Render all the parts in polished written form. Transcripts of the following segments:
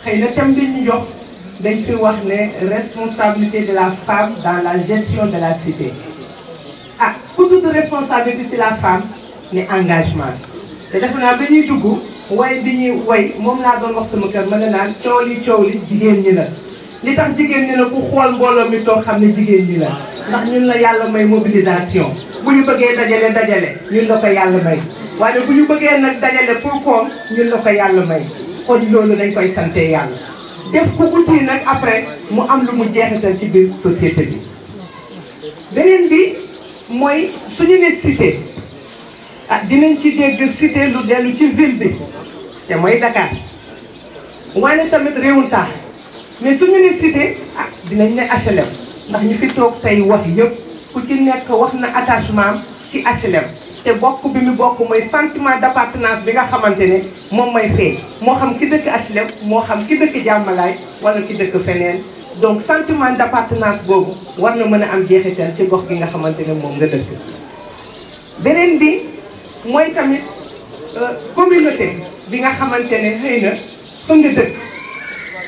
xëy na thème bi ñu jox dañ fi wax ne responsabilité de la femme dans la gestion de la cité ah ku tudd responsabilité ci la femme ne engagement te defe naa ba ñuy dugg way bi ñuy way moom laa doon wax sama kër ma ne naan coow li jigéen ñi la li tax jigéen ñi la ku xool mbooloo mi toog xam ne jigéen ñi la ndax ñun la yàlla may mobilisation bu ñu bëggee dajale ñun la ko yàlla may waaye bu ñu bëggee nag dajale pour koom ñun la ko yàlla may kon loolu dañ koy sante yàlla def ko uti nag après mu am lu mu jeexital ci biir société bi beneen bi mooy suñu ne cité ah dinañ ci dégg cité lu dellu ci ville bi te mooy Dakar waaye tamit réewul taax mais suñu ne cité ah dinañ ne HLM ndax ñu fi toog tey wax yëpp ku ci nekk wax na attachement ci HLM te bokk bi mu bokk mooy sentiment d'appartenance bi nga xamante ne moom mooy feeñ moo xam ki dëkk HLM moo xam ki dëkk Jàmmalaay wala ki dëkk feneen donc sentiment d'appartenance boobu war na mën a am jeexital ci gox gi nga xamante ne moom nga dëkk. beneen bi mooy tamit communauté bi nga xamante ne xëy na fa nga dëkk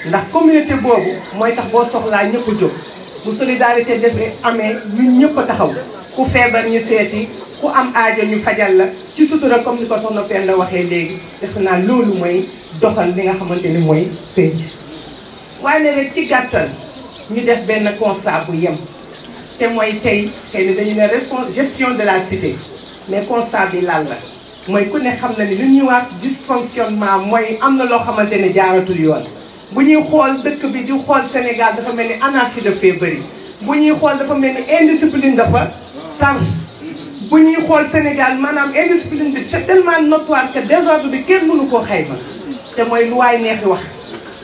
ndax communauté boobu mooy tax boo soxlaa ñëpp a jóg bu solidarité defee amee ñun ñëpp a taxaw ku feebar ñu seeti ku am aajo ñu fajal la ci sutura comme ni ko soxna Penda waxee léegi defe naa loolu mooy doxal li nga xamante ni mooy penc. waaye rek ci gàttal ñu def benn constat bu yem te mooy tey xëy na dañu ne gestion de la cité mais constat bi lan la mooy ku ne xam na ni lu ñuy wax dysfonctionnement mooy am na loo xamante ne jaaratul yoon. bu ñuy xool dëkk bi di xool Sénégal dafa mel ni anarchie daf fee bëri bu ñuy xool dafa mel ni indiscipline dafa tar bu ñuy xool Sénégal maanaam indiscipline bi c'est tellement notoire que désordre bi kenn mënu koo xayma te mooy lu waay neex wax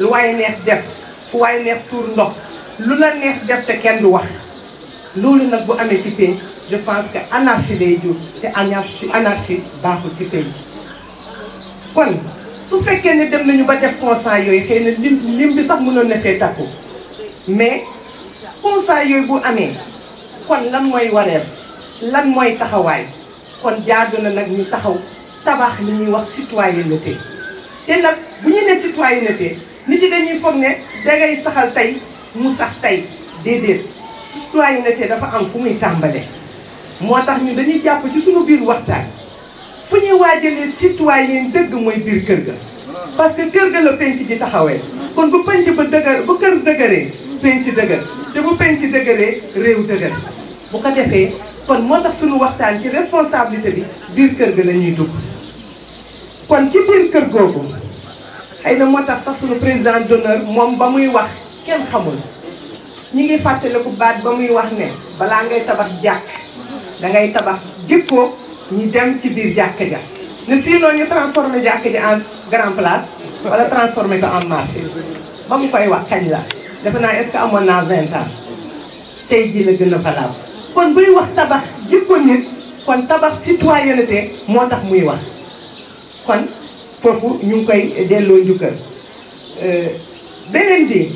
lu waay neex def fu waay neex tuur ndox lu la neex def te kenn du wax loolu nag bu amee ci penc je pense que anarchie day jur te anarchie baaxul ci penc kon su fekkee ne dem nañu ba def constat yooyu xëy na lim bi sax mënoon na fee takku mais constat yooyu bu amee kon lan mooy wareef lan mooy taxawaay kon jaadu na nag ñu taxaw tabax li ñuy wax citoyenneté te nag bu ñu ne citoyenneté nit yi dañuy foog ne dangay saxal tey mu sax tey déedéet citoyenneté dafa am fu muy tàmbale moo tax ñu dañuy jàpp ci suñu biir waxtaan fu ñuy waajalee citoyen dëgg mooy biir kër ga parce que kër ga la penc ji taxawee kon bu penc ba dëgër bu kër dëgëree penc dëgër te bu penc dëgëree réew dëgër bu ko defee kon moo tax suñu waxtaan ci responsabilité bi biir kër ga la ñuy dugg kon ci biir kër googu xëy na moo tax sax suñu président d'honneur moom ba muy wax kenn xamul ñi ngi fàttaliku baat ba muy wax ne balaa ngay tabax jàkk da ngay tabax jikko ñu dem ci biir jàkk ja ne sinon ñu transformé jàkk ji en grand place wala transformé ko en marché ba mu koy wax kañ la defe naa est-ce que amoon naa 20 ans tey jii la gën a valable kon buy wax tabax jikko nit kon tabax citoyenneté moo tax muy wax kon foofu ñu ngi koy delloo njukkal beneen bi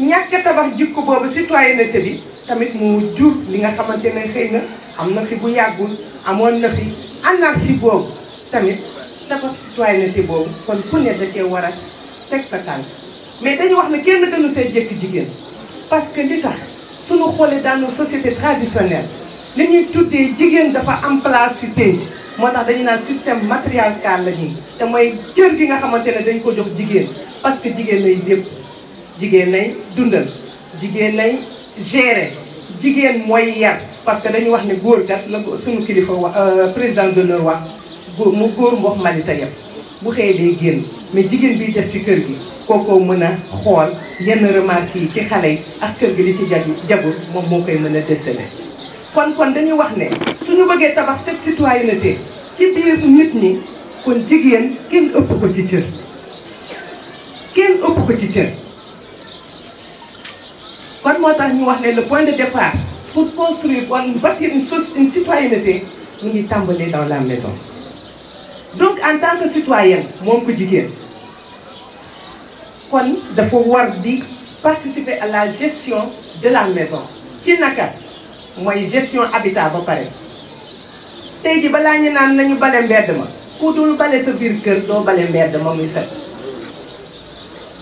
ñàkk tabax jikko boobu citoyenneté bi tamit mu jur li nga xamante ne xëy na am na fi bu yàggul amoon na fi anarchie boobu tamit tabax citoyenneté boobu kon ku ne da cee war a teg sa tànk mais dañu wax ne kenn gënu see jëkk jigéen parce que li tax suñu xoolee dans nos sociétés traditionnelles li ñuy tuddee jigéen dafa am place ci penc moo tax dañu naan système matriarcal la ñuy te mooy cër gi nga xamante ne dañ ko jox jigéen parce que jigéen nay lépp jigéen nay dundal jigéen nay gérer jigéen mooy yar parce que dañu wax ne góor kat la suñu kilifa wax président d'honneur wax góor mu góor mbox malita yëpp bu xëyee day génn mais jigéen bi des ci kër gi kookoo mën a xool yenn remarques yi ci xale yi ak kër gi li ci jagul moom moo koy mën a déceler kon dañuy wax ne suñu bëggee tabax cette citoyenneté ci biir nit ñi kon jigéen kenn ëpp ko ci cër kenn ëpp ko ci cër kon moo tax ñu wax ne le point de départ pour construire ou bâtir une citoyenneté mu ngi tàmbalee dans la maison donc en tant que citoyenne moom ko jigéen kon dafa war di participer à la gestion de la maison ci naka mooy gestion habitat ba pare tey ji balaa ñu naan nañu bale mbedd ma ku dul bale sa biir kër doo bale mbedd ma muy set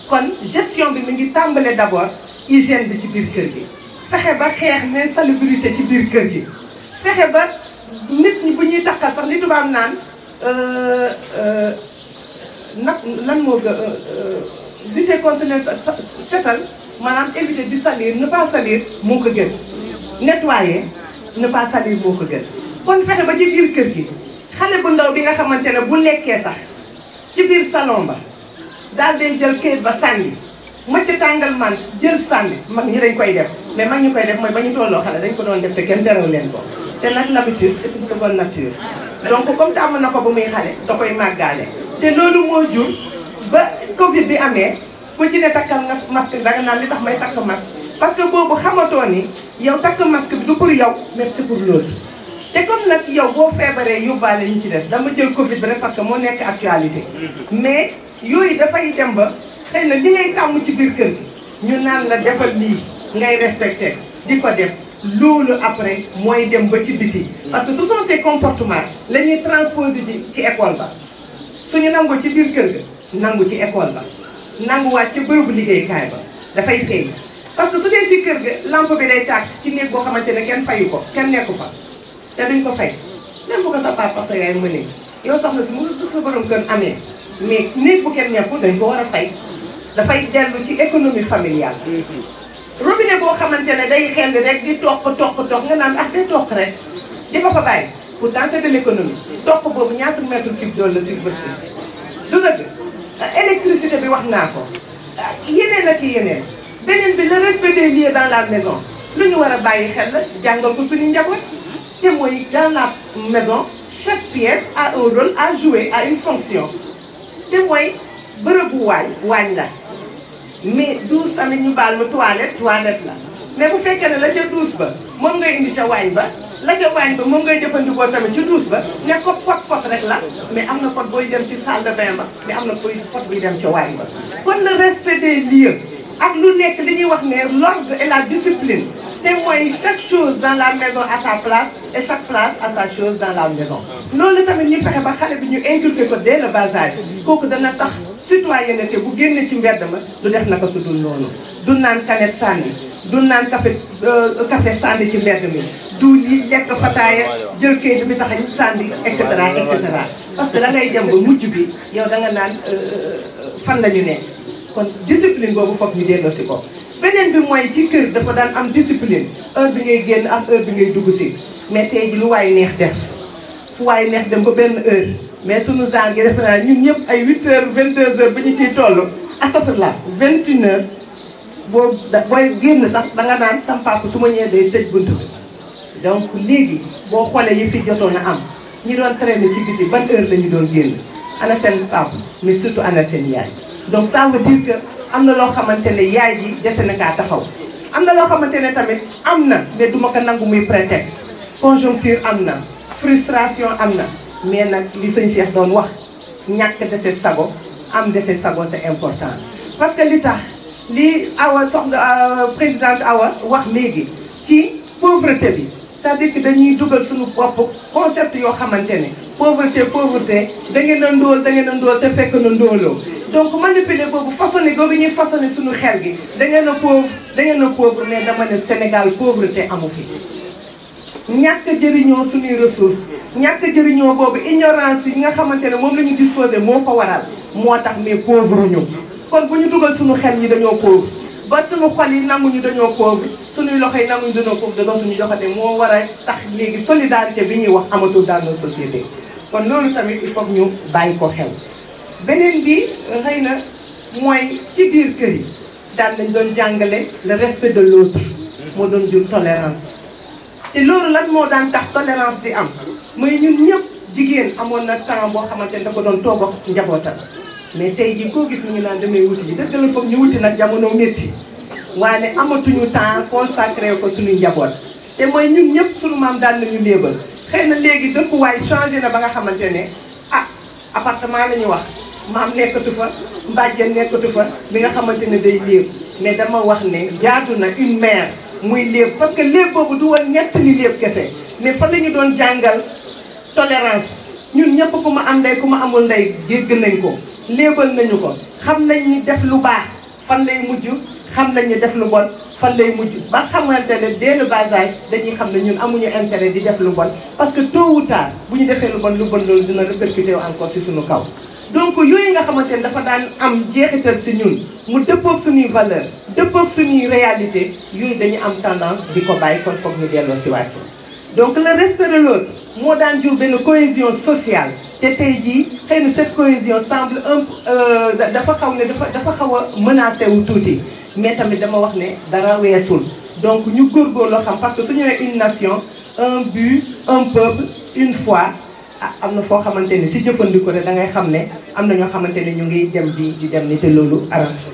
kon gestion bi mi ngi tàmbale d'abord hygiène bi ci biir kër gi fexe ba xeex insalubrité ci biir kër gi fexe ba nit ñi bu ñuy takkal sax li tubaab naan lan moo lutter contre les setal maanaam éviter di salir ne pas salir moo ko gën nettoyer ne pas salir moo ko gën kon fexe ba ci biir kër gi xale bu ndaw bi nga xamante ne bu lekkee sax ci biir salon ba daal day jël kayit ba sànni mëcc tàngal man jël sànni mag ñi dañ koy def mais mag ñi koy def mooy ba ñu tolloo xale dañ ko doon def te kenn terew leen ko te nag l'habitude c'est une seconde nature donc comme tàmm na ko ba muy xale da koy màggaale te loolu moo jur ba Covid bi amee ku ci ne takkal nga masque danga naan li tax may takk masque parce que boobu xamatoo ni yow takk masque bi du pour yow mais c'est pour l'autre te comme nag yow boo feebaree yóbbaale ñu ci des dama jël Covid bi rek parce que moo nekk actualité mais yooyu dafay dem ba xëy na li ngay tàmm ci biir kër gi ñu naan la defal lii ngay respecté di ko def loolu après mooy dem ba ci biti parce que ce sont ces comportements la ñuy transposer ci école ba suñu nangu ci biir kër ga nangu ci école ba nanguwaat ci bërëbu liggéeykaay ba dafay feeñ parce que su dee ci kër ga lampe bi day tàkk ci néeg boo xamante ne kenn fayu ko kenn nekku fa te duñ ko fay même bu ko sa papa sa yaay mënee yow soxna si mu sa borom kër amee mais néeg bu kenn nekku dañ ko war a fay dafay dellu ci économie familiale robinet boo xamante ne day xel rek di toq nga naan ah day toq rek di ko fa bàyyi pourtant c'est de l'économie toq boobu ñaata mètre cube dool la si bés du dëgg électricité bi wax naa ko yeneen ak yeneen beneen bi le respect des lieux dans la maison lu ñu war a bàyyi xel la jàngal ko suñu njaboot te mooy dans la maison chaque pièce a un rôle à jouer à une fonction te mooy bërëbu waañ la mais douche tamit ñu baal ma toilette la mais bu fekkee ne la ca douche ba moom ngay indi ca waañ ba la ca waañ ba moom ngay jëfandikoo tamit ci douche ba ne ko pot rek la mais am na pot booy dem ci salle de bain ba mais am na pot buy dem ca waañ ba kon le respect des lieux ak lu nekk li ñuy wax ne l'ordre et la discipline te mooy chaque chose dans la maison à sa place et chaque place à sa chose dans la maison loolu tamit ñu fexe ba xale bi ñu inculquer ko dès le bas âge kooku dana tax citoyenneté bu génne ci mbedd ma du def naka su dul noonu du naan canette sànni du naan café sànni ci mbedd mi du yi lekk fataaya jël kayit bi tax sànni et cetera parce que da ngay dem ba mujj bi yow da nga naan fan la ñu nekk kon discipline boobu foog ñu delloo si ko beneen bi mooy ci kër dafa daan am discipline heure bi ngay génn ak heure bi ngay dugg si mais tey ji lu waaye neex def fu waaye neex dem ba benn heure mais sunu genre gi defe naa ñun ñëpp ay 8 heures 22 heures ba ñu ciy toll astafurlah 21 heures booy génn sax da nga naan sam papa su ma ñëwee day tëj buntu bi donc léegi boo xoolee yi fi jotoon a am ñi doon traîner ci biti ban heure la ñu doon génn ana seen papa mais surtout ana seen yaay donc ça veut dire que am na loo xamante ne yaay ji dese na kaa taxaw am na loo xamante ne tamit am na mais duma ko nangu muy prétexte conjoncture am na frustration am na mais nag li sëñ Cheikh doon wax ñàkk dese sago am dese sago c'est important parce que li tax li Awa soxna présidente Awa wax léegi ci pauvreté bi c'est-à-dire que dañuy dugal suñu bopp concept yoo xamante ne pauvreté da ngeen a ndóol te fekk na ndóoloo donc manipuler boobu façonné googu ñuy façonné suñu xel gi da ngeen a pauvre mais dama ne Sénégal pauvreté amu fi ñàkk jëriñoo suñuy ressources ñàkk jëriñoo boobu ignorance yi nga xamante ne moom la ñu disposé moo ko waral moo tax mais pauvre ñu kon bu ñu dugal suñu xel ñi dañoo pauvre ba suñu xol yi nanguñu dañoo pauvre suñuy loxo yi nanguñu dañoo pauvre da dootuñu joxate moo war a tax léegi solidarité bi ñuy wax amatul dans nos sociétés kon loolu tamit il faut ñu bàyyi ko xel beneen bi xëy na mooy ci biir kër yi daan nañ doon jàngale le respect de l'autre moo doon jur tolérance te loolu lan moo daan tax tolérance di am mooy ñun ñëpp jigéen amoon na temps boo xamante ne da ko doon toog ak njabootam mais tey jii koo gis mu ngi naan damay wuti ji dëgg la foog ñu wuti nag jamono métti waaye amatuñu temps consacré ko suñu njaboot te mooy ñun ñëpp suñu maam daan nañu léebal xëy na léegi dëkkuwaay changé na ba nga xamante ne appartement la ñu wax maam nekkatu fa mbàjjen nekkatu fa bi nga xamante ne day léeb mais dama wax ne jaadu na une mère muy léeb parce que léeb boobu du woon ñett ni léeb kese mais fa la ñu doon jàngal tolérance ñun ñëpp ku ma am ndey ku ma amul ndey dégg nañ ko léebal nañu ko xam nañ ni def lu baax fan lay mujj xam nañ ne def lu bon fan lay mujj ba xamante ne dès le bas âge dañuy xam ne ñun amuñu intérêt di def lu bon parce que tôt ou tard bu ñu defee lu bon loolu dina répercuté encore ci suñu kaw. donc yooyu nga xamante ne dafa daan am jeexital ci ñun mu dëppoog suñuy valeur dëppoog suñuy réalité yooyu dañu am tendance di ko bàyyi kon foog ñu delloo ci wàcc. donc le respect de l'autre moo daan jur benn cohésion sociale te tey jii xëy na cette cohésion semble dafa xaw a menacé wu tuuti mais tamit dama wax ne dara weesul donc ñu góorgóorloo xam parce que su ñu nee une nation un but un peuple une foi am na foo xamante ni si jëfandiku rek da ngay xam ne am na ñoo xamante ne ñu ngi dem di dem ni te loolu arrangé.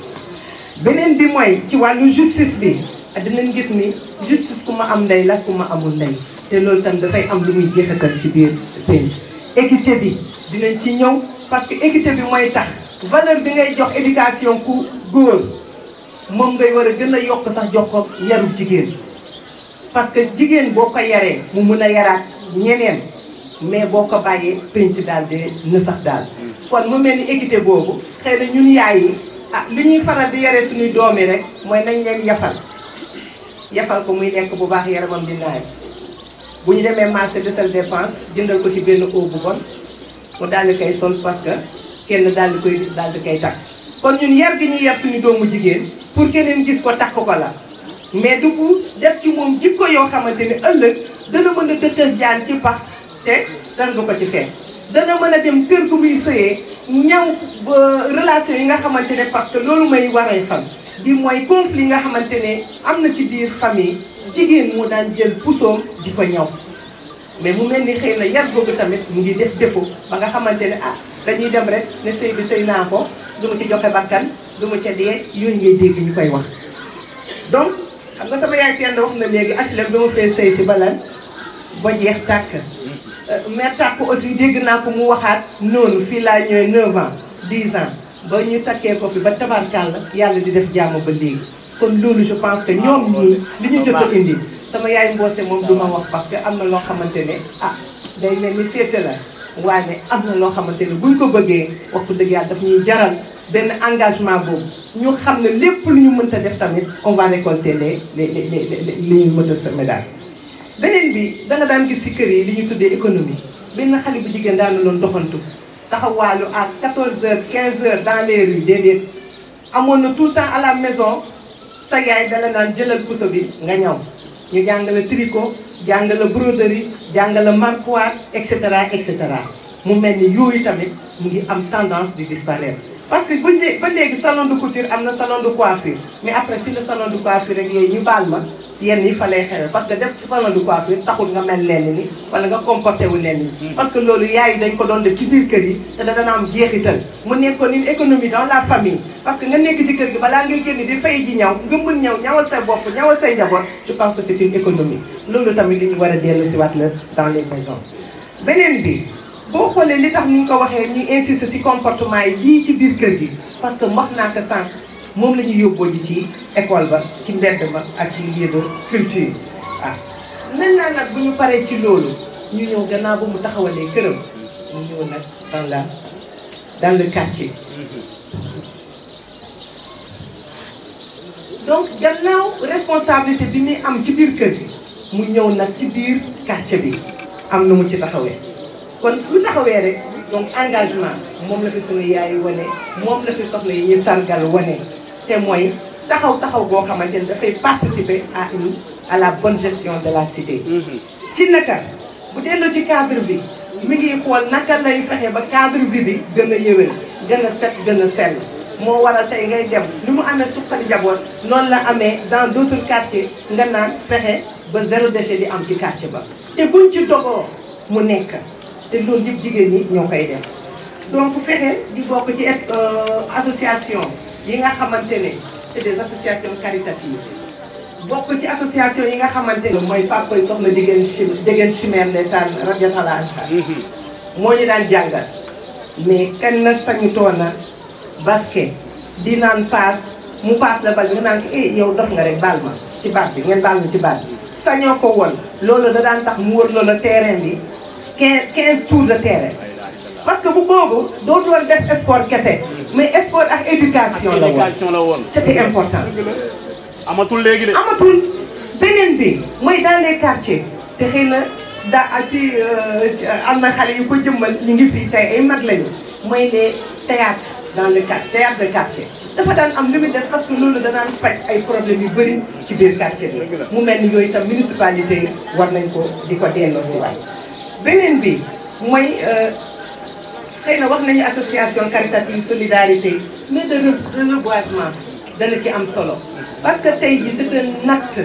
beneen bi mooy ci wàllu justice bi dinañ gis ni justice ku ma am ndey la ku ma amul ndey te loolu tam dafay am lu muy jeexital ci biir pays. équité bi dinañ ci ñëw parce que équité bi mooy tax valeur bi ngay jox éducation ku góor moom ngay war a gën a yokk sax jox ko yaru jigéen parce que jigéen boo ko yaree mu mun a yaraat ñeneen mais boo ko bàyyee penc daal de na sax daal. kon mu mel ni équité boobu xëy na ñun yaay yi li ñuy faral di yaree suñuy doom yi rek mooy nañ leen yafal ko muy lekk bu baax yaramam di naaj bu ñu demee marché desal dépense jëndal ko ci benn eau bu bon mu daal di koy sol parce que kenn daal di koy takk. kon ñun yar gi ñuy yar suñu doomu jigéen pour keneen gis ko takk ko la mais du ko def ci moom jikko yoo xamante ni ëllëg dana mën a dëtës jaan ci pax te dara du ko ci fekk. dana mën a dem kër gu muy sëyee ñaw relation yi nga xamante ne parce que loolu may waray xam bi mooy conflit yi nga xamante ne am na ci biir famille jigéen moo daan jël pusoom di ko ñaw mais mu mel ni xëy na yar googu tamit mu ngi def défaut ba nga xamante ne dañuy dem rek ne sëy bi sëy naa ko du ma ci joxe bakkan du ma ca dee yooyu ngay dégg ñu koy wax. donc xam nga sama yaay kenn wax na léegi HLM dama fee sëy si balan ba jeex tàkk mais tàkk aussi dégg naa ko mu waxaat noonu fii laa ñëwee 9 ans 10 ans ba ñu takkee ko fi ba tabarkàlla yàlla di def jàmm ba léegi. kon loolu je pense que ñoom ñii li ñu jot a indi sama yaay mboose moom du ma wax parce que am na loo xamante ne day mel ni féete la waaye am na loo xamante ne buñ ko bëggee wax dëgg yàlla daf ñuy jaral benn engagement boobu ñu xam ne lépp lu ñu mënta def tamit on va récolter li ñu mën a semer daal. beneen bi danga daan gis ci kër yi li ñu tuddee économie benn xale bu jigéen daan na loon doxantu taxawaalu à 14h 15h dans les rues déedéet amoon na tout le temps à la maison. sa yaay dala naan jëlal puso bi nga ñaw ñu jàngale tricot jàngale broderie jàngale marquoire et cetera mu mel ni yooyu tamit mu ngi am tendance di disparaître. parce que ba léegi salon de couture am na salon de coiffure mais après si le salon de coiffure rek yooyu ñu baal ma yenn yi fa lay xewee parce que def salon de coiffure taxul nga mel lenn ni wala nga comporté wu lenn ni parce que loolu yaay dañ ko doon def ci biir kër yi te dana am jeexital mu nekkoon une économie dans la famille parce que nga nekk ci kër gi balaa ngay génn di fay ji ñaw nga mën ñaw ñawal sa bopp ñawal say njaboot je pense que c'est une économie loolu tamit li ñu war a dellu si waat la dans les maisons. beneen bi boo xoolee li tax ni ñu ko waxee ñu insiste si comportement yi lii ci biir kër gi parce que wax naa ko sànq moom la ñuy yóbboo ji ci école ba ci mbedd ba ak ci lieu de culture maintenant nag bu ñu paree ci loolu ñu ñëw gannaaw ba mu taxawalee këram ñu ñëw nag dans le quartier. donc gannaaw responsabilité bi muy am ci biir kër gi mu ñëw nag ci biir quartier bi am na mu ci taxawee kon lu taxawee rek donc engagement moom la fi sunu yaay wane moom la fi soxla yi ñuy sargal wane te mooy taxaw boo xamante ne dafay participer à la bonne gestion de la cité. ci naka bu delloo ci cadre bi mi ngi xool naka lay fexe ba cadre bi gën a yëwén gën a set gën a sell moo waral tey ngay dem ni mu amee suqali njaboot noonu la amee dans d'autres quartiers nga naan fexe ba zéro déchet di am ci quartier ba te buñ ci dogoo mu nekk te loolu yëpp jigéen ñi ñoo koy def donc fexe di bokk ci association yi nga xamante ne c'est des associations caritatives bokk ci association yi nga xamante ne mooy papa yi soxna Dégène Chimère ndeysaan radiyallahu anha moo ñu daan jàngal mais kenn sañutoon na basket di naan paas mu paas la bal nga naan ko yow dof nga rek baal ma ci baat bi ngeen baal ma ci baat bi sañoo ko woon loolu da daan tax mu wër loolu terrain bi 15 tours de terrain parce que bu boobu doo doon def sport kese mais sport ak éducation la woon c'était important. amatul léegi de. amatul beneen bi mooy dans les quartiers te xëy na daa si am na xale yu ko jëmmal ñu ngi fii tey ay mag lañu mooy les théâtres dans le quartier théâtre de quartier dafa daan am li muy def parce que loolu danaan faj ay problèmes yu bëri ci biir quartier bi mu mel ni yooyu itam municipalité yi war nañ ko di ko delloo si waay. beneen bi mooy xëy na wax nañu association caritative solidarité mais de reboisement dana ci am solo parce que tey jii c'est un acte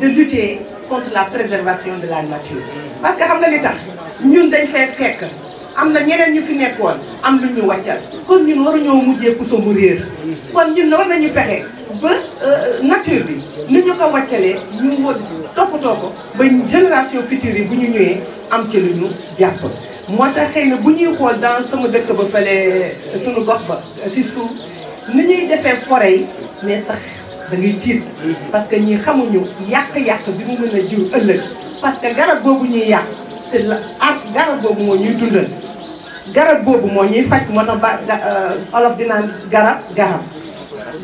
de lutter contre la préservation de la nature. parce que xam nga li tax ñun dañ fay fekk am na ñeneen ñu fi nekkoon am lu ñu wàccal kon ñun waruñoo mujjee puso mu réer kon ñun war nañu fexe ba nature bi ni ñu ko wàccalee ñu wër toppatoo ko ba génération future yi bu ñu ñëwee am ci lu ñu jàpp. moo tax xëy na bu ñuy xool dans sama dëkk ba fële suñu gox ba si suuf ni ñuy defee forêt yi mais sax da ngay tiit parce que ñi xamuñu yàq-yàq bi mu mën a jur ëllëg parce que garab boobu ñuy yàq c'est la garab boobu moo ñuy dundal garab boobu moo ñuy faj moo tax ba olof di naan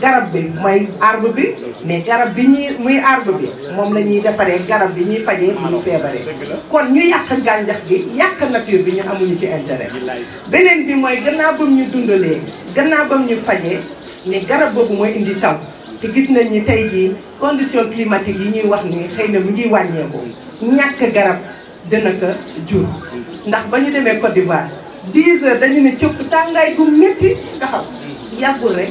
garab bi mooy arbre bi mais garab bi ñuy muy arbre bi moom la ñuy defaree garab bi ñuy fajee bu ñu feebaree kon ñu yàq gàncax gi yàq nature bi ñu amuñu ci intérêt. beneen bi mooy gannaaw bam ñu dundalee gannaaw bam ñu fajee mais garab boobu mooy indi taw te gis nañ ni tey jii condition climatique yi ñuy wax ni xëy na mu ngi wàññeeku ñàkk garab dina ko jur ndax ba ñu demee Côte d'Ivoire 10 heures dañu ne cëpp tàngaay gu métti nga xam yàggul rek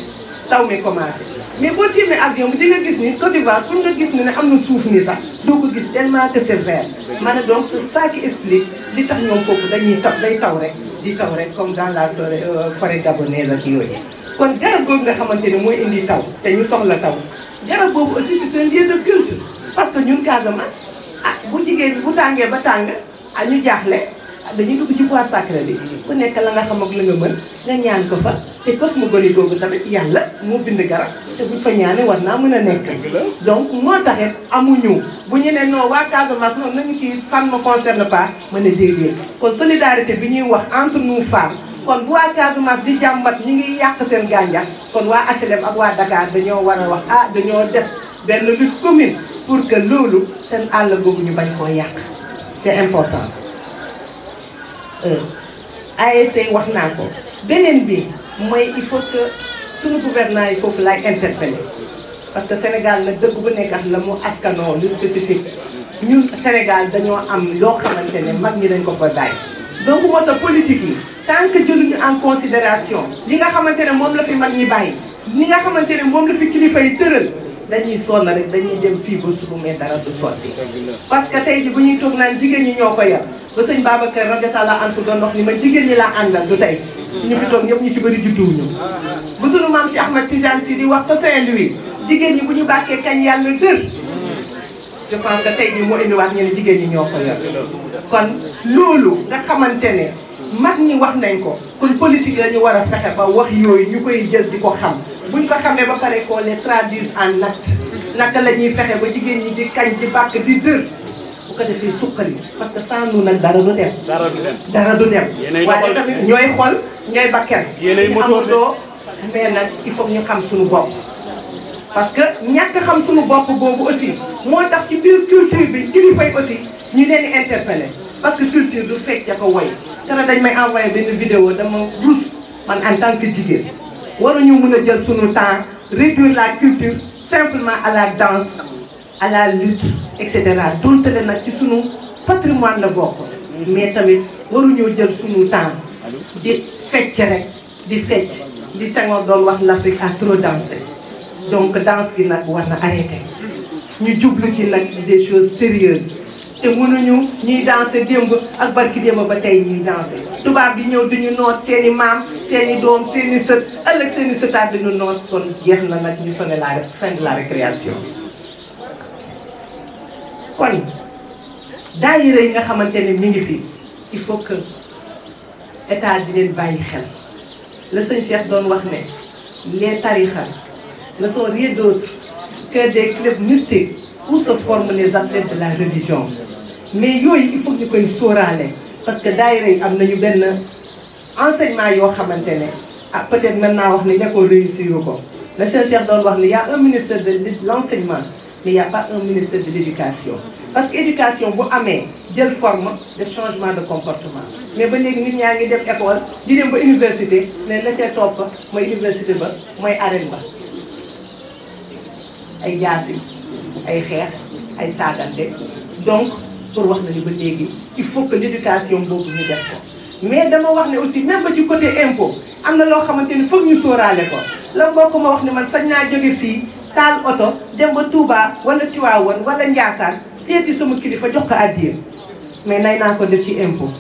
taw mi commencé mais boo tiimee avion bi di nga gis ni Côte d'Ivoire pour nga gis ne am na suuf nii sax doo ko gis tellement que c'est vert maanaam donc c'est ça qui explique li tax ñoom foofu dañuy taw day taw rek di taw rek comme dans la forêt gabonaise ak yooyu. kon garab boobu nga xamante ne mooy indi taw te ñu soxla taw garab boobu aussi c'est un lieu de culte parce que ñun Casamance bu jigéen bu tàngee ba tàng ñu jaaxle dañuy dugg ci bois sacré bi ku nekk la nga xam ak la nga mën nga ñaan ko fa te cosmogonie googu tamit yàlla moo bind garab te buñ fa ñaane war naa mën a nekk. donc moo taxit amuñu bu ñu ne non waa Casamance noonu nañu kii ça ne me concerne pas mën a déedéet kon solidarité bi ñuy wax entre nous femmes kon bu waa Casamance di jàmbat ñi ngi yàq seen gàncax kon waa HLM ak waa Dakar dañoo war a wax dañoo def benn lutte commune pour que loolu seen àll boobu ñu bañ koo yàq c'est important. ASC wax naa ko beneen bi mooy il faut que suñu gouvernants yi foofu laay interpeller parce que Sénégal nag dëkk bu nekk ak la mu askanoo lu spécifique ñun Sénégal dañoo am loo xamante ne mag ñi dañ ko fa bàyyi. donc moo tax politique yi tant que jëluñu en considération li nga xamante ne moom la fi mag ñi bàyyi li nga xamante ne moom la fi kilifa yi tëral dañuy sonn rek dañuy dem fii ba suba mais dara du sotti. parce que tey ji bu ñuy toog naan jigéen ñi ñoo ko yar ba sëñ Babacar radiyallahu anhu doon wax ni ma jigéen ñi laa àndal du tey ñu fi toog ñëpp ñu ci bëri judduwuñu bu sunu maam Cheikh Ahmed Tidiane Sy di wax sa Saint-Louis jigéen ñi bu ñu bàkkee kañ yàlla dër je pense que tey jii moo indiwaat ñu ne jigéen ñi ñoo ko yor kon loolu nga xamante ne mag ñi wax nañ ko kon politique la ñu war a fexe ba wax yooyu ñu koy jël di ko xam buñ ko xamee ba pare koo les traduire en acte naka la ñuy fexe ba jigéen ñi di kañ di bàkk di dër bu ko defee suqali parce que sans nous nag dara du dem. dara du dem. waaye tamit ñooy xol ñooy bakken. ñu amandoo mais nag il faut ñu xam suñu bopp. parce que ñàkk xam suñu bopp boobu aussi moo tax ci biir culture bi kilifa yi aussi ñu leen di interpeller parce que culture du fekk ko woy keroog dañ may envoyé benn vidéo dama rus man en tant que jigéen waruñu mën a jël suñu temps réduire la culture simplement à la danse à la lutte et cetera donte le nag ci suñu patrimoine la bokk mais tamit waruñoo jël suñu temps di fecc rek di fecc di Senghor doon wax l'Afrique a trop dansé donc danse gi nag war na arrêté ñu jublu ci nag des choses sérieuses te mënuñu ñuy danser démb ak barki démb ba tey ñuy danser tubaab bi ñëw duñu noot seen i maam seen i doom seen i sët ëllëg seen i sëtaat duñu noot kon jeex na nag ñu sonné la fin de la récréation. kon daayira yi nga xamante ne mi ngi fi il faut que état di leen bàyyi xel la sëñ Cheikh doon wax ne les tarixa ne sont rien d'autre que des clubs mystiques où se forment les athlètes de la religion mais yooyu il faut ñu koy sóoraale parce que daayira yi am nañu benn enseignement yoo xamante ne ah peut-être mën naa wax ni l'école réussir ko le Cheikh doon wax ni y a un ministère de l'enseignement mais il y a pas un ministère de l'éducation parce que éducation bu amee jël forme de changement de comportement mais ba léegi nit ñaa ngi dem école di dem ba université mais la ca topp mooy université ba mooy arène ba ay jaasi ay xeex ay saagante donc pour wax nañu ba léegi il faut que l'éducation boobu ñu def ko mais dama wax ne aussi même ba ci côté impôt am na loo xamante ni foog ñu sóoraale ko la bokk ma wax ne man sañ naa jóge fii taal oto dem ba Touba wala Tivaouane wala Ndiassane seeti sama kilifa jox ko addiya mais nay naa ko def ci impôt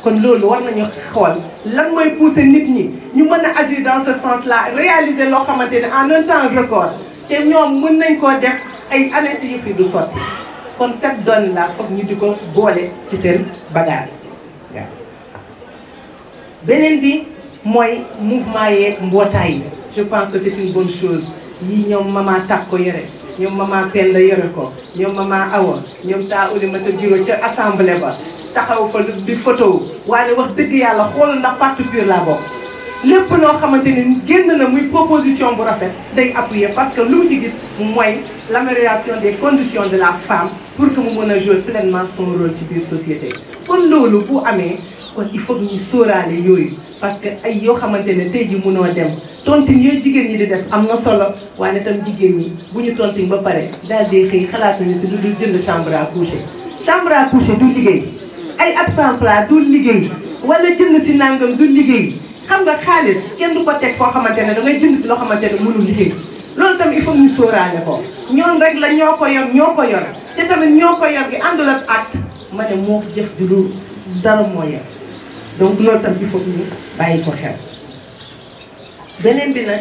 kon loolu war nañu xool lan mooy pousser nit ñi ñu mën a agir dans ce sens là réaliser loo xamante ne en un temps record te ñoom mën nañ koo def ay années yu fi du sotti kon cette donne là foog ñu di ko boole ci seen bagage waaw. beneen bi mooy mouvement yeeg mbootaay yi je pense que c'est une bonne chose yii ñoom mama tak ko yore ñoom mama Penda yore ko ñoom mama Awa ñoom taa Oulimata Giro ca assemblée ba taxaw fa di photo waaye wax dëgg yàlla xool ndax parti PUR laa bokk lépp loo xamante ni génn na muy proposition bu rafet day appuyer parce que lu mu ci gis mooy l'amélioration des conditions de la femme pour que mu mën a jouer pleinement son rôle ci biir société kon loolu bu amee kon il faut que ñu sóoraale yooyu parce que ay yoo xamante ne tey ji mënoo dem tontine yooyu jigéen ñi di def am na solo waaye tam jigéen ñi bu ñu tontine ba pare daal di xëy xalaat nañu si lu dul jënd chambre à coucher chambre à coucher du liggéey ay absent plat du liggéey wala jënd si nangam du liggéey xam nga xaalis kenn du ko teg foo xamante ne dangay jënd si loo xamante ne mënul liggéey loolu tamit il faut ñu sóoraale ko ñoom rek la ñoo ko yor te tamit ñoo ko yor gi àndul ak acte ma ne moo jëf di lu dara moo yor donc loolu tam il faut ñu bàyyi ko xel beneen bi nag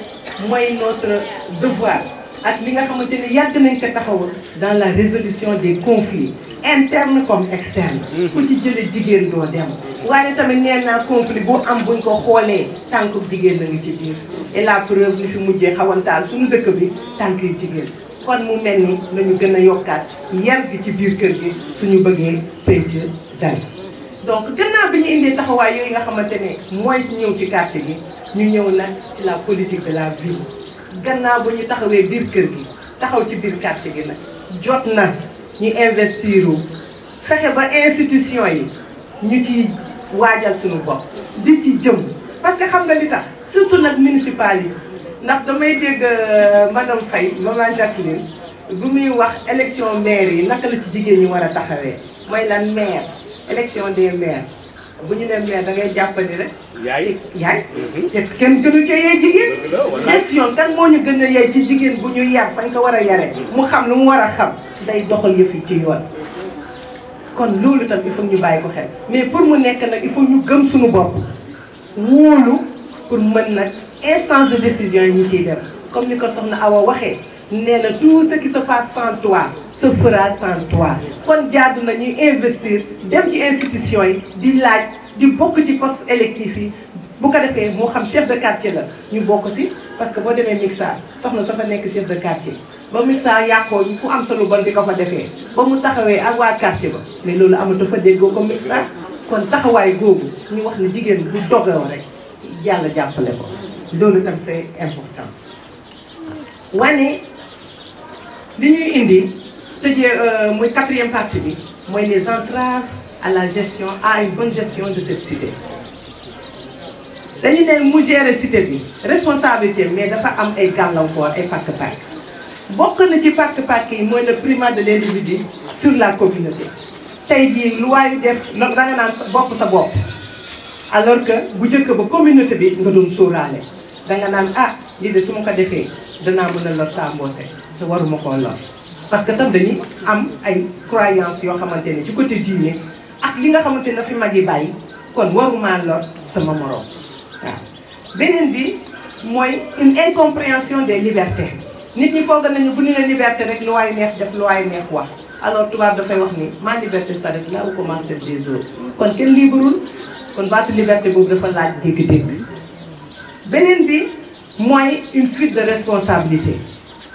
mooy notre devoir ak li nga xamante ne yàgg nañ ko taxawul dans la résolution des conflits internes comme externes ku ci jële jigéen doo dem waaye tamit nee naa conflit bu am buñ ko xoolee tànku jigéen na ngi ci biir et la preuve li fi mujjee xawantaal suñu dëkk bi tànk yi jigéen kon mu mel ni nañu gën a yokkaat yar gi ci biir kër gi suñu bëggee penc dal donc gannaaw bi ñu indee taxawaay yooyu nga xamante ne mooy ñëw ci quartier gi ñu ñëw nag ci la politique de la ville gannaaw bu ñu taxawee biir kër gi taxaw ci biir quartier gi nag jot na ñu investir fexe ba institution yi ñu ci waajal suñu bopp di ci jëm parce que xam nga li tax surtout nag municipal yi ndax damay dégg madame Faye maman Jacqueline bu muy wax élection maire yi naka la ci jigéen ñi war a taxawee mooy lan maire élection des maires bu ñu nee maire da ngay jàppandi rek. yaay te kenn gënu cee yee jigéen. gestion kan moo ñu gën a yee ci jigéen bu ñu yar fañ ko war a yare mu xam lu mu war a xam day doxal yëf yi ci yoon. kon loolu tam il faut ñu bàyyi ko xel mais pour mu nekk nag il faut ñu gëm suñu bopp wóolu pour mën nag instance de décision yi ñu ciy def comme ni ko soxna Awa waxee nee na tout ce qui se passe sans toi se fera sans toi kon jaadu na ñuy investir dem ci institution yi di laaj di bokk ci poste électif yi bu ko defee moo xam chef de quartier la ñu bokk si parce que boo demee Mixa soxna sa fa nekk chef de quartier ba Mixa yàqoo ñu ku am sa lu bon di ko fa defee ba mu taxawee ak waa quartier ba mais loolu amatu fa déggoo ko Mixa kon taxawaay googu ñu wax ne jigéen bu dogoo rek yàlla jàppale ko loolu tam c'est important wane li ñuy indi tëjee muy quatrième partie bi mooy les entraves à la gestion à une bonne gestion de cette cité dañu ne mu gérer cité bi responsabilité mais dafa am ay gàllankoor ay pàcc-pàcc bokk na ci pàcc-pàcc yi mooy le primat de l'individu sur la communauté tey jii lu waayu def da nga naan bopp sa bopp alors que bu njëkk ba communauté bi nga doon sóoraale danga naan ah lii de su ma ko defee danaa mën a lor Saa Mbossé te waruma koo lor parce que tam dañuy am ay croyances yoo xamante ne ci côté diine ak li nga xamante ne fi mag yi bàyyi kon waruma lor sama morom waaw. beneen bi mooy une incompréhension des libertés nit ñi foog nañu bu ñu la liberté rek lu waay neex def lu waay neex wax alors tubaab dafay wax ni ma liberté s'arrête là où commence celle des autres kon kenn libreul kon baatu liberté boobu dafa laaj dégg-dégg. beneen bi mooy une fuite de responsabilité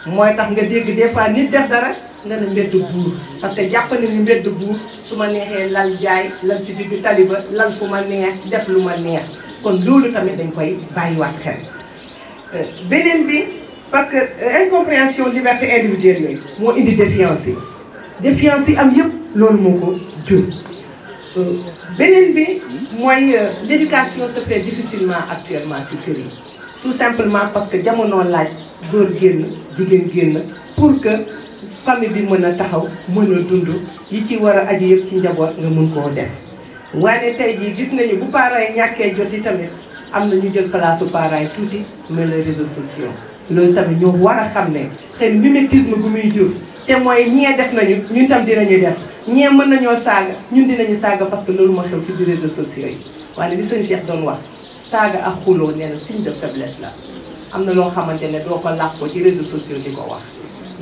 mooy tax nga dégg des fois nit def dara nga ne mbedd buur parce que jàpp nañu mbedd buur su ma neexee lal jaay lal ci diggu taliba lal fu ma neex def lu ma neex kon loolu tamit dañ koy bàyyiwaat xel. beneen bi parce que incompréhension liberté individuelle yooyu moo indi défiance yi am yëpp loolu moo ko jur. beneen bi mooy l'éducation se fait difficilement actuellement ci kër yi tout simplement parce que jamono laaj góor génn jigéen génn pour que famille bi mën a taxaw mën a dund yi ci war a aju yëpp ci njaboot nga mun koo def. waaye tey jii gis nañu bu parents yi ñàkkee jot yi tamit am na ñu jël place su parents yi tuuti mais les réseaux sociaux loolu tamit ñoo war a xam ne xëy mimétisme bu muy jur te mooy ñee def nañu ñun tam dinañu def ñee mën nañoo saaga ñun dinañu saaga parce que loolu moo xew ci biir réseaux sociaux yi. waaye li sëñ Cheikh doon wax saaga ak xuloo nee na signe de faiblesse la am na loo xamante ne doo ko làq ko ci réseaux sociaux di ko wax.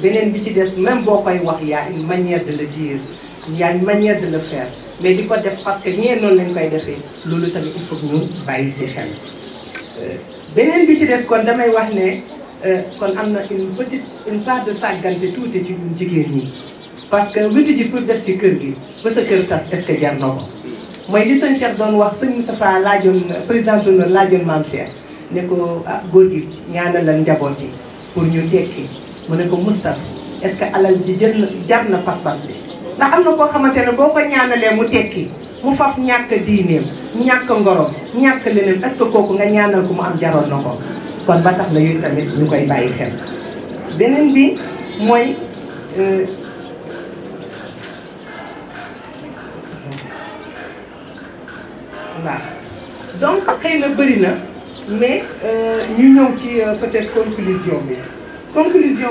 beneen bi ci des même boo koy wax y a une manière de le dire y a une manière de le faire mais di ko def parce que ñee noonu lañ koy defee loolu tamit il faut que ñu bàyyi ci xel. beneen bi ci des kon damay wax ne kon am na une part de sàggante tuuti ci ñun jigéen ñi parce que wuti ji pour def ci kër gi ba sa kër tas est-ce que jar na ko mooy li sëñ Cheikh doon wax sëñ Moustapha laajoon président d'honneur laajoon maam Cheikh ne ko ah góor gi ñaanalal njaboot yi pour ñu tekki mu ne ko Moustapha est-ce que alal ji jar na pas-pas bi ndax am na koo xamante ne boo ko ñaanalee mu tekki mu faf ñàkk diineem ñàkk ngorom ñàkk leneen est-ce que kooku nga ñaanal ko mu am jaroon na ko kon ba tax na yooyu tamit ñu koy bàyyi xel. beneen bi mooy waaw donc xëy na bëri na mais ñu ñëw ci peut-être conclusion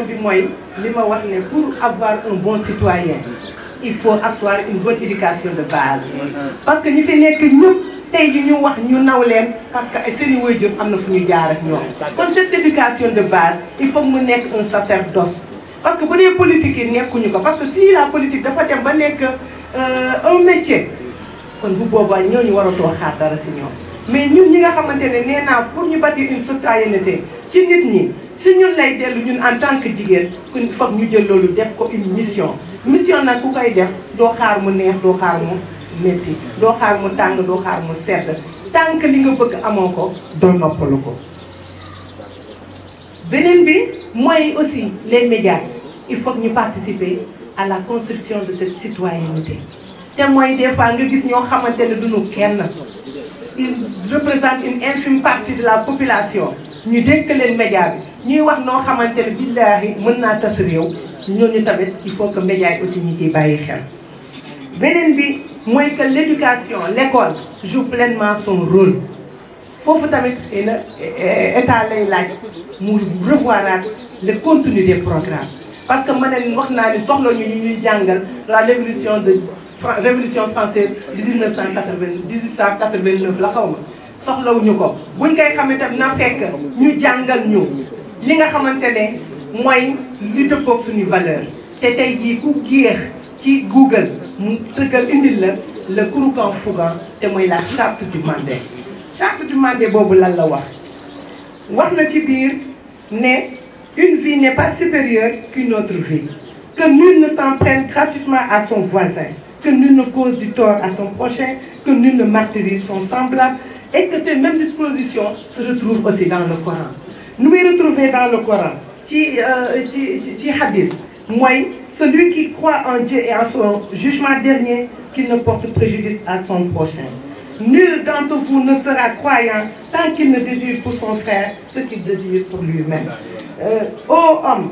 bi mooy li ma wax ne pour avoir un bon citoyen il faut asseoir une bonne éducation de base parce que ñu fi nekk ñëpp tey ji ñu wax ñu naw leen parce que seen i waajur am na fu ñu jaar ak ñoom kon cette éducation de base il faut mu nekk un sacerdoce parce que bu dee politique yi nekkuñu ko parce que si la politique dafa dem ba nekk un métier kon bu boobaa ñooñu waratoo xaar dara si ñoom mais ñun ñi nga xamante ne nee naa pour ñu bâtir une citoyenneté ci nit ñi si ñun lay dellu ñun en tant que jigéen kon foog ñu jël loolu def ko une mission nag ku koy def doo xaar mu neex doo xaar mu métti doo xaar mu tàng doo xaar mu sedd tant que li nga bëgg amoo ko doo noppalu ko. beneen bi mooy aussi les médias il faut que ñu participer à la construction de cette citoyenneté te mooy des fois nga gis ñoo xamante ne duñu kenn il représente une infime partie de la population ñu dénk leen média bi ñuy wax noo xamante ne billaahi mën naa tas réew ñooñu tamit il faut que média yi aussi ñu ciy bàyyi xel. beneen bi mooy que l'éducation l'école joue pleinement son rôle foofu tamit état lay laaj mu revoiraat le contenu des programmes parce que ma ne wax naa ni soxla ñu ñuy jàngal la révolution française de 1889 la xaw ma soxlawuñu ko buñ koy xam itam na fekk ñu jàngal ñu li nga xamante ne mooy li dëppoog suñu valeur te tey jii ku géex ci Google mu tëggal indil la le Kouroukan Fougan te mooy la charte du Mandé charte du Mandé boobu lan la wax na ci biir ne une vie n'est pas supérieure qu'une autre vie que nul ne s'en prenne gratuitement à son voisin que nul ne cause du tort à son prochain que nul ne martyrise son semblable et que ces mêmes dispositions se retrouvent aussi dans le Coran nu muy retrouver dans le Coran ci hadith mooy celui qui croit en Dieu et en son jugement dernier qu'il ne porte préjudice à son prochain nul d'entre vous ne sera croyant tant qu'il ne désire pour son frère ce qu'il désire pour lui-même ô homme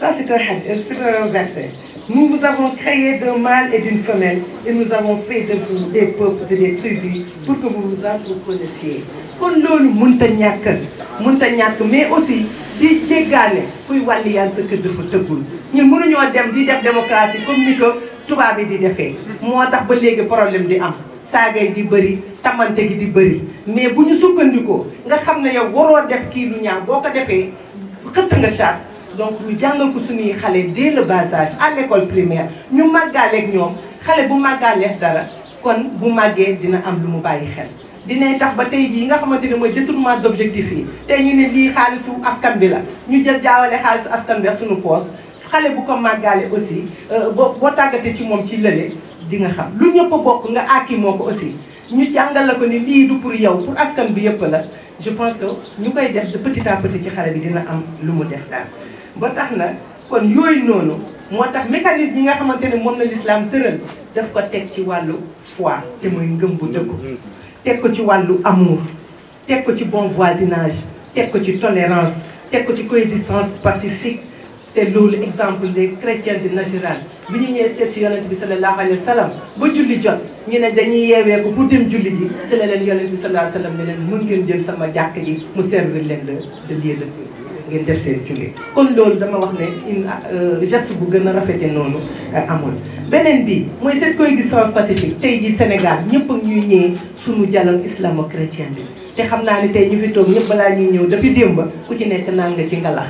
ça c'est un verset nous vous avons créé d'un mâle et d'une femelle et nous avons fait de vous des peuples et des tribus pour que vous vous entreconnaissiez kon loolu mënta ñàkk mais aussi di jéggaane kuy wàlli yaan sa kër dafa tëggul ñun mënuñoo dem di def démocratie comme ni ko tubaab yi di defee moo tax ba léegi problème di am saagay di bëri tamante gi di bëri mais bu ñu sukkandikoo nga xam ne yow waroo def kii lu ñaaw boo ko defee xëtt nga charte donc ñu jàngal ko suñuy xale dès le bas âge à l'école primaire ñu màggaaleeg ñoom xale bu màggaaleeg dara kon bu màggee dina am lu mu bàyyi xel dinañ tax ba tey jii nga xamante ne mooy détournement d'objectif yi tey ñu ne lii xaalisu askan bi la ñu jël jaawale xaalisu askan bi ak suñu poos xale bu ko màggaale aussi boo tàggatee ci moom ci lële di nga xam lu ñëpp bokk nga aaki moo ko aussi ñu jàngal la ko ni lii du pour yow pour askan bi yëpp la je pense que ñu koy def de petit à petit ci xale bi dina am lu mu def daal ba tax na kon yooyu noonu moo tax mécanisme yi nga xamante ne moom la l'islam tëral daf ko teg ci wàllu foi te mooy ngëm bu dëggu teg ko ci wàllu amour teg ko ci bon voisinage teg ko ci tolérance teg ko ci coexistence pacifique te loolu exemple des chrétiens du Najaraan bi ñu ñëwee seet si yonent bi sallallahu alayhi wa sallam ba julli jot ñu ne dañuy yeewee ko pour dem julli ji si la leen yonent bi sallallahu alayhi wa sallam ne leen mën ngeen jël sama jàkk ji mu servir leen de lieu de ngeen def seen julli kon loolu dama wax ne une geste bu gën a rafete noonu amul beneen bi mooy cette coexistence pacifique tey ji Sénégal ñëpp ak ñuy ñëwee suñu dialogue islamo-chrétien bi te xam naa ni tey ñu fi toog ñëpp balaa ñuy ñëw depuis démb ku ci nekk naan nga ci ngalax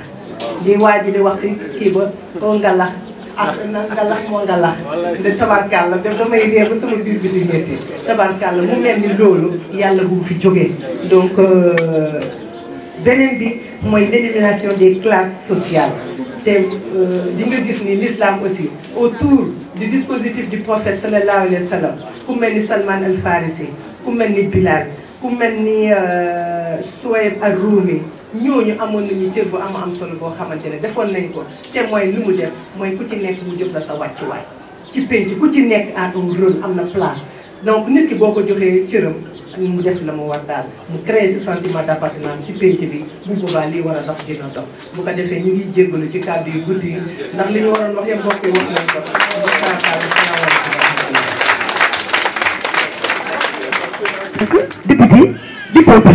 li waa ji di wax si kii ba oo ngalax ah ngalax moo ngalax de tabarkàlla def damay ree ba sama biir bi di métti tabarkàlla mu mel ni loolu yàlla bu fi jógee donc beneen bi mooy l'élimination des classes sociales te di nga gis ni l'islam aussi autour du dispositif du prophète sallallahu alayhi wa sallam ku mel ni Salman al Farisi ku mel ni Bilal ku mel ni Suwayb ar-Rumi ñooñu amoon nañu cër bu am solo boo xamante ne defoon nañ ko te mooy li mu def mooy ku ci nekk mu jóg la sa wàccuwaay ci penc ku ci nekk à un rôle am na place donc nit ki boo ko joxee cëram mu def la mu war daal mu créer ce sentiment d'appartenance ci penc bi bu boobaa lii war a dox dina dox bu ko defee ñu ngi jéggalu ci kàddu yu guddi yi ndax li ñu waroon wax yëpp mbokk yi wax nañ ko député du peuple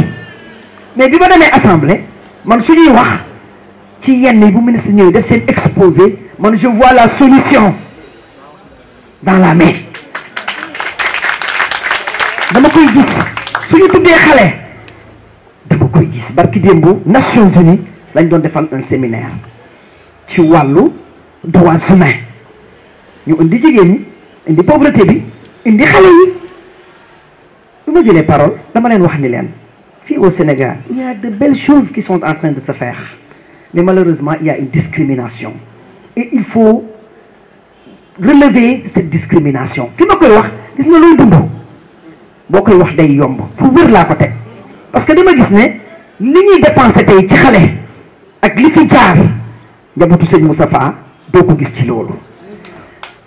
mais bi ma demee assemblée man suñuy wax ci yenn yi bu ministre ñëwee def seen exposé man je vois la solution dans la main dama koy gis suñu tuddee xale dama koy gis barki démb Nations Unies lañ doon defal un séminaire ci wàllu droits humains ñu indi jigéen ñi indi pauvreté bi indi xale yi bi ma jëlee parole dama leen wax ni leen fii au Sénégal il y a de belles choses qui sont en train de se faire mais malheureusement il y a une discrimination et il faut relever cette discrimination fi ma koy wax gis nga looy dund boo koy wax day yomb fu wér laa ko teg parce que dama gis ne li ñuy dépensé tey ci xale ak li fi jaar njabootu sëñ Moustapha doo ko gis ci loolu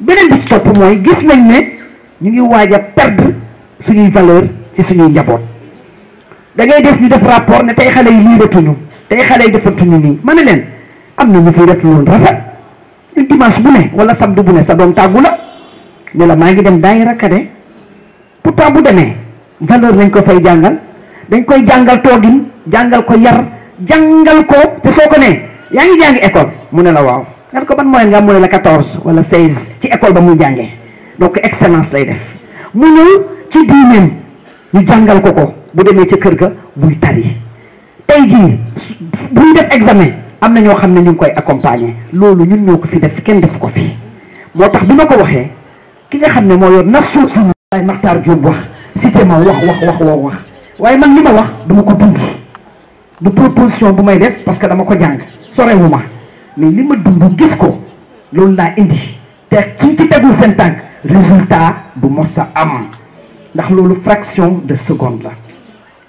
beneen bi ci topp mooy gis nañ ne ñu ngi waaj a perdre suñuy valeur ci suñuy njaboot da ngay des ñu def rapport ne tey xale yi lii defuñu tey xale yi defatuñu nii ma ne leen am na ñu fiy def loolu rafet ñu dimanche bu ne wala samedi bu ne sa doom tàggu la ne la maa ngi dem daayira kade pourtant bu demee valeur lañ ko fay jàngal dañ koy jàngal toogin jàngal ko yar jàngal ko te soo ko ne yaa ngi jàngi école mu ne la waaw nga ko ban mooy nga mu ne la 14 wala 16 ci école ba muy jàngee donc excellence lay def mu ñëw ci diineem ñu jàngal ko ko bu demee ca kër ga buy tari tey jii buy def examen am na ñoo xam ne ñu ngi koy accompagner loolu ñun ñoo ko fi def kenn def ko fi moo tax bi ma ko waxee ki nga xam ne moo yor Nations Unies waaye Makhtar Diop wax cité ma wax waaye man li ma wax dama ko dund du proposition bu may def parce que dama ko jàng sorewu ma mais li ma dund gis ko loolu laa indi te suñ ci tegul seen tànk résultat bu mos a am ndax loolu fraction de seconde la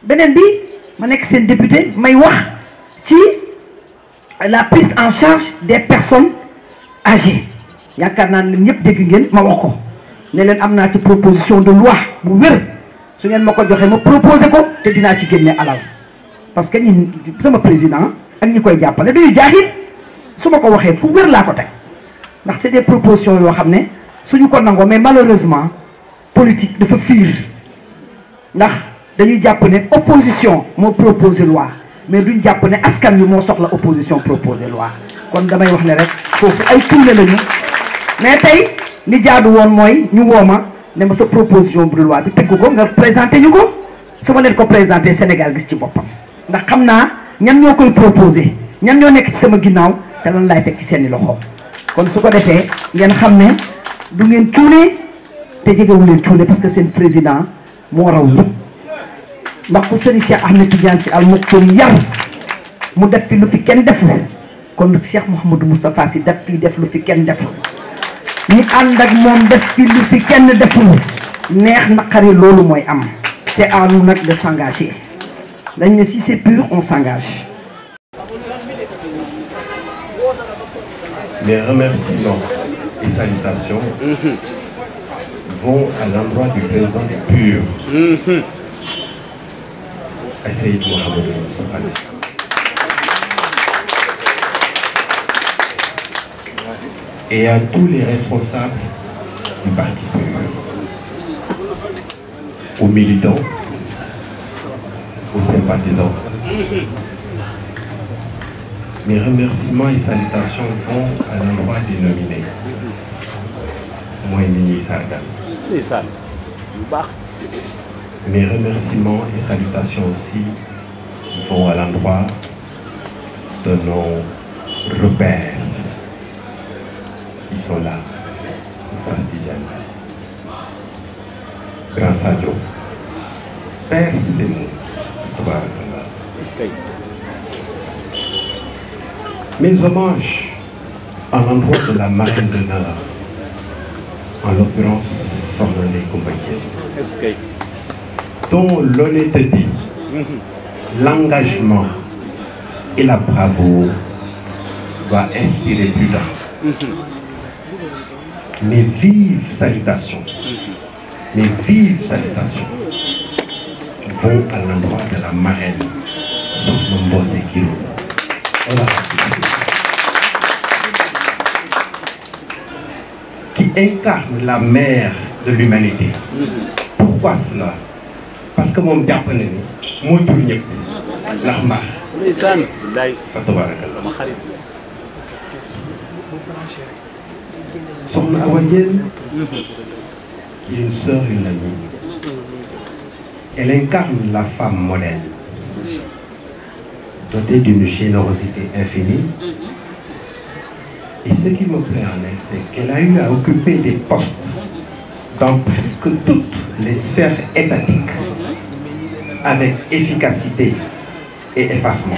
beneen bi ma nekk seen député may wax ci la prise en charge des personnes âgées yaakaar naa ne ñëpp dégg ngeen ma wax ko ne leen am naa ci proposition de loi bu wér su ngeen ma ko joxee ma proposé ko te dinaa ci génne alal parce que ñun sama président ak ñi koy jàppale duñu jaaxit su ma ko waxee fu wér laa ko teg ndax c'est des propositions yoo xam ne suñu ko nangoo mais malheureusement politique dafa fiir ndax dañuy jàpp ne opposition moo proposé loi mais duñ jàpp ne askan wi moo soxla opposition proposé loi kon damay wax ne rek foofu ay tuule lañu mais tey li jaadu woon mooy ñu wooma ne ma sa proposition bu loi bi teg ko nga présenté ñu ko su ma leen ko présenté Sénégal gis ci boppam ndax xam naa ñan ñoo koy proposé ñan ñoo nekk ci sama ginnaaw te lan laay teg ci seeni loxo kon su ko defee ngeen xam ne du ngeen cuune te jegewu leen cuune parce que seen président moo raw lépp ndax ku sëriñ Cheikh Ahmed Tidiane Sy Al Maktoum yar mu def fi lu fi kenn deful kon Cheikh Mouhamadou Moustapha Sy daf fi def lu fi kenn deful ñi ànd ak moom def fi lu fi kenn deful neex naqari loolu mooy am c'est à nous nag de s'engager dañ ne si c'est pur on s'engage. Mes remerciements et salutations vont à l'endroit du président du PUR, Seyd Mouhamadou Moustapha Sy. Et à tous les responsables du parti PUR, aux militants, aux sympathisants. Mes remerciements et salutations vont à l'endroit des nominés. Moi, Nini Sargal. Mes remerciements et salutations aussi vont à l'endroit de nos repères qui sont là. Oustaz Tidjane, Grand Sadio, Père Sémou, Subhanakallah. Mes hommages à l'endroit de la marraine d'honneur, en l'occurrence Sokhna Koumba Dièye, dont l'honnêteté, l'engagement et la bravoure va inspirer plus d'un. Mes vives salutations vont à l'endroit de la marraine Sokhna Mbose Guiro. Qui incarne la mère de l'humanité. Pourquoi cela? Parce que mon jàpp na ni moo jur ñëpp ndax mbaax. fa tabarakallah. Sokhna Awa Diène, qui est une sœur, une amie. Elle incarne la femme modèle, dotée d'une générosité infinie. Et ce qui me plaît en elle, c'est qu'elle a eu à occuper des postes dans presque toutes les sphères étatiques, avec efficacité et effacement.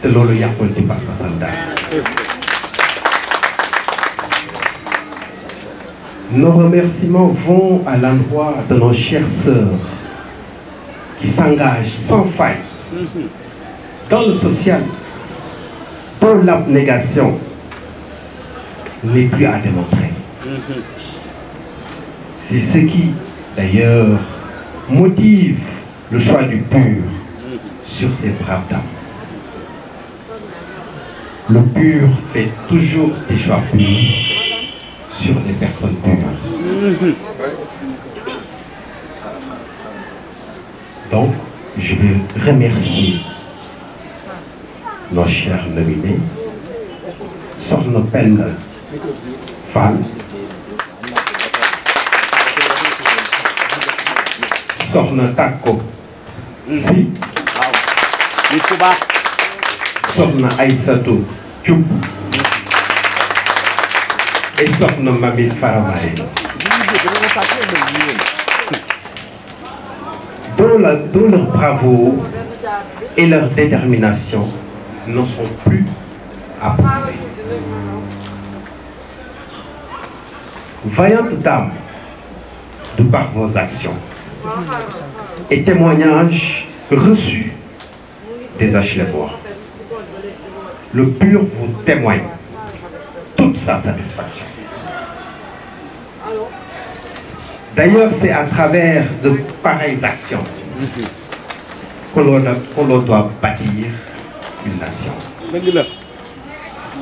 te loolu yàqul ci pas-pasam dara. Nos remerciements vont à l'endroit de nos chères sœurs qui s'engagent sans faille dans le social, dont l'abnégation n'est plus à démontrer. C'est ce qui, d'ailleurs, motive le choix du PUR sur ces braves dames. Le PUR fait toujours des choix purs sur des personnes pures. Donc, je veux remercier nos chers nominés, Sokhna Penda Fall, Sokhna Tako Si, Sokhna Aïssatou Thioub et Sokhna Mami Faramaye, dont leur bravoure et leur détermination ne sont plus à prouver. Vaillantes dames, de par vos actions et témoignages reçus des HLM, le PUR vous témoigne toute sa satisfaction. D'ailleurs, c'est à travers de pareilles actions qu'on doit bâtir une nation,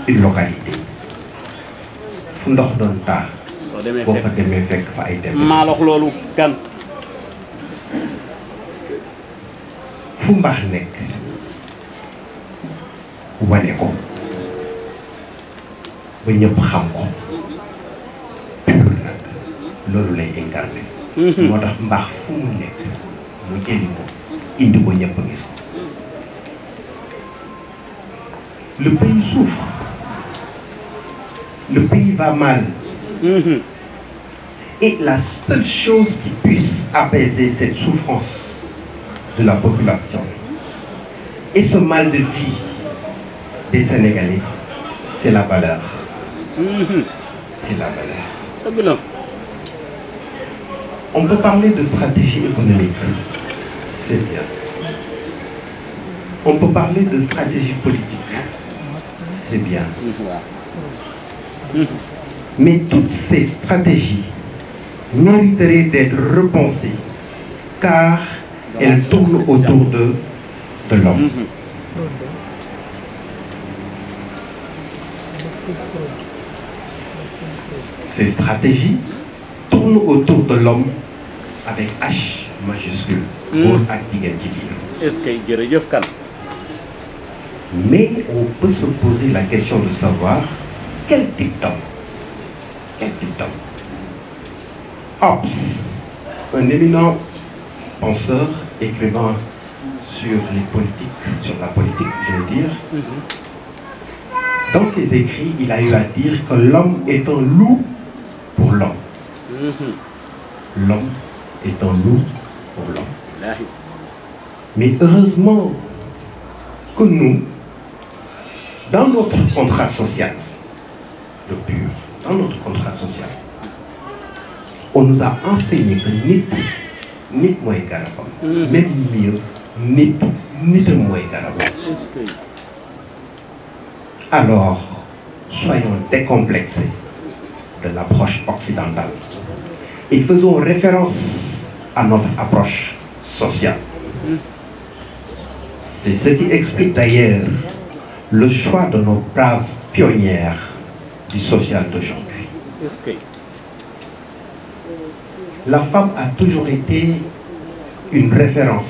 une localité. fu ndox doon taa boo fa demee fekk fa ay dem fu mbaax nekk wane ko ba ñëpp xam ko PUR nag loolu lay incarné. moo tax mbaax fu mu nekk mu jëli ko indi ko ñëpp gis ko. Le pays souffre, le pays va mal. Et la seule chose qui puisse apaiser cette souffrance de la population et ce mal de vie des Sénégalais, c'est la valeur. C'est la valeur. On peut parler de stratégie économique, c'est bien. On peut parler de stratégie politique, c'est bien. Mais toutes ces stratégies mériteraient d'être repensées, car elles tournent autour de l'homme. Ces stratégies tournent autour de l'homme avec H majuscule. Est-ce que mais on peut se poser la question de savoir quel type d'homme. Quel type d'homme? Hobbes, un éminent penseur écrivant sur les politiques, sur la politique, je veux dire. Dans ses écrits, il a eu à dire que l'homme est un loup pour l'homme. L'homme est un loup pour l'homme. Mais heureusement que nous, dans notre contrat social, le pur, dans notre contrat social, on nous a enseigné que nit mooy garabam. Même mieux, nit mooy garabam. Alors, soyons décomplexés de l'approche occidentale et faisons référence à notre approche sociale. C'est ce qui explique d'ailleurs le choix de nos braves pionnières du social d'aujourd'hui. La femme a toujours été une référence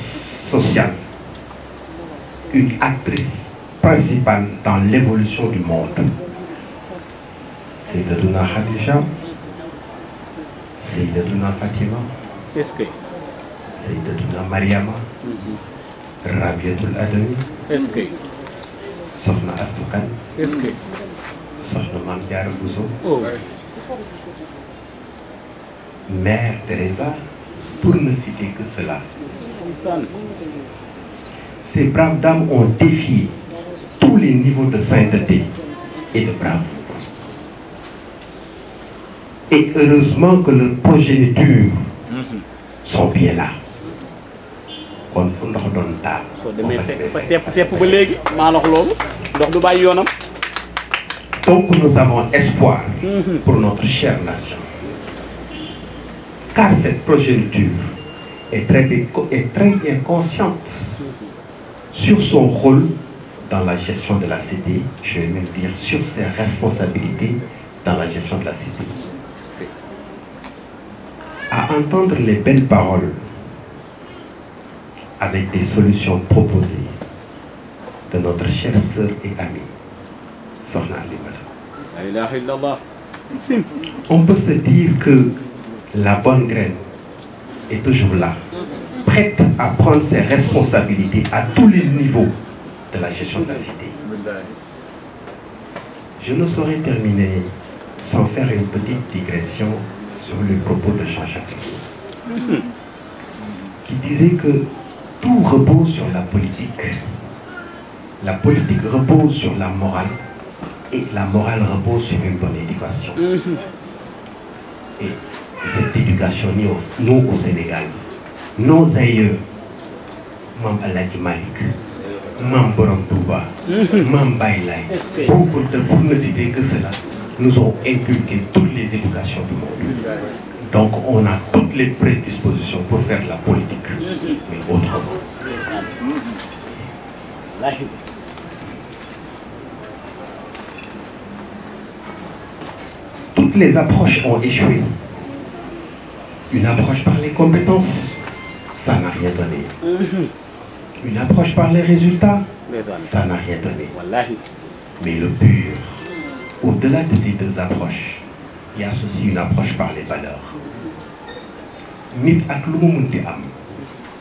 sociale, une actrice principale dans l'évolution du monde. Sayyidatuna Khadija, Sayyidatuna Fatima, Sayyidatuna Mariama, Rabiatul Adami, Sokhna Astou Kane, Sokhna Mame Diarra Bousso, Mère Teresa, pour ne citer que cela. Ces braves dames ont défié tous les niveaux de sainteté et de bravoure. Et heureusement que leurs progénitures sont bien là. Donc nous avons espoir pour notre chère nation. Car cette progéniture est très bien consciente sur son rôle dans la gestion de la cité, je vais même dire sur ses responsabilités dans la gestion de la cité. À entendre les belles paroles avec des solutions proposées de notre chère sœur et amie, Sokhna Alimata. On peut se dire que la bonne graine est toujours là, prête à prendre ses responsabilités à tous les niveaux de la gestion de la cité. Je ne saurais terminer sans faire une petite digression sur les propos de Jean-Jacques Rousseau, qui disait que tout repose sur la politique. La politique repose sur la morale et la morale repose sur une bonne éducation. Et cette éducation, nous au Sénégal, nos aïeux, Mame Alhaji Malick, Mame Borom Touba, Mame Baye Laye, beaucoup de pour ne citer que cela, nous ont inculqué toutes les éducations du monde. Donc on a toutes les prédispositions pour faire la politique, mais autrement. Toutes les approches ont échoué. Une approche par les compétences, ça n'a rien donné. Une approche par les résultats, ça n'a rien donné. Mais le pur, au-delà de ces deux approches, il y a aussi une approche par les valeurs. Nit ak lu mu munti am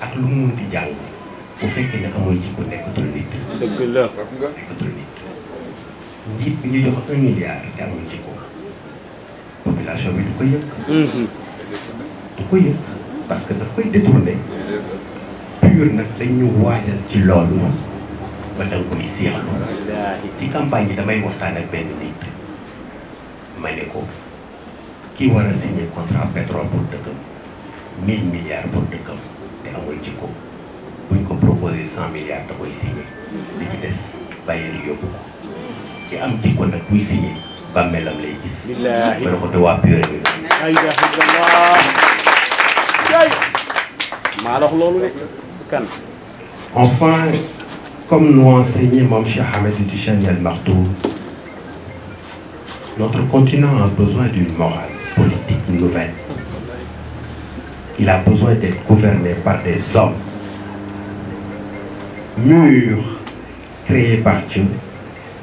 ak lu mu munti jàng bu fekkee ne amul jikko nekkatul nit. Dëgg la nekkatul nit. Nit bi ñu jox 1 milliard te amul jikko population bi du ko yëg. Du ko yëg parce que daf koy détourner. Pur nag dañu waajal ci loolu ba danga koy seexlu ci campagne yi damay waxtaan ak benn nit ma ne ko ki war a signer contrat pétrole pour dëkkam 1000 milliards pour dëkkam te amul ci ko buñ ko proposé 100 milliards da koy signer li ci des bàyyee di yóbbu ko ki am ci ko nag buy signer bàmmeelam lay gis ma ne ko te waa purée bi enfin comme nous enseignait Mame Cheikh Ahmed Tidiane Al Maktoum, notre continent a besoin d'une morale politique nouvelle. Il a besoin d'être gouverné par des hommes mûrs, créés par Dieu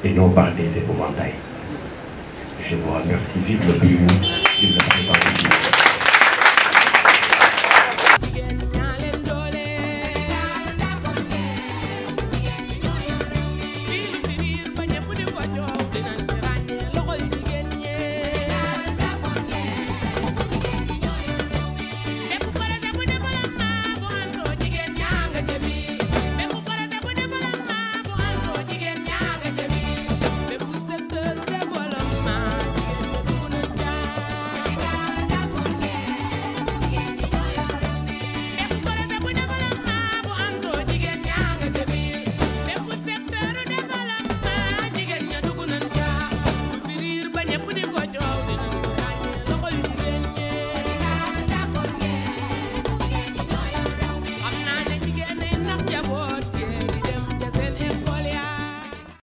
et non par des épouvantails. Je vous remercie. Vive le plus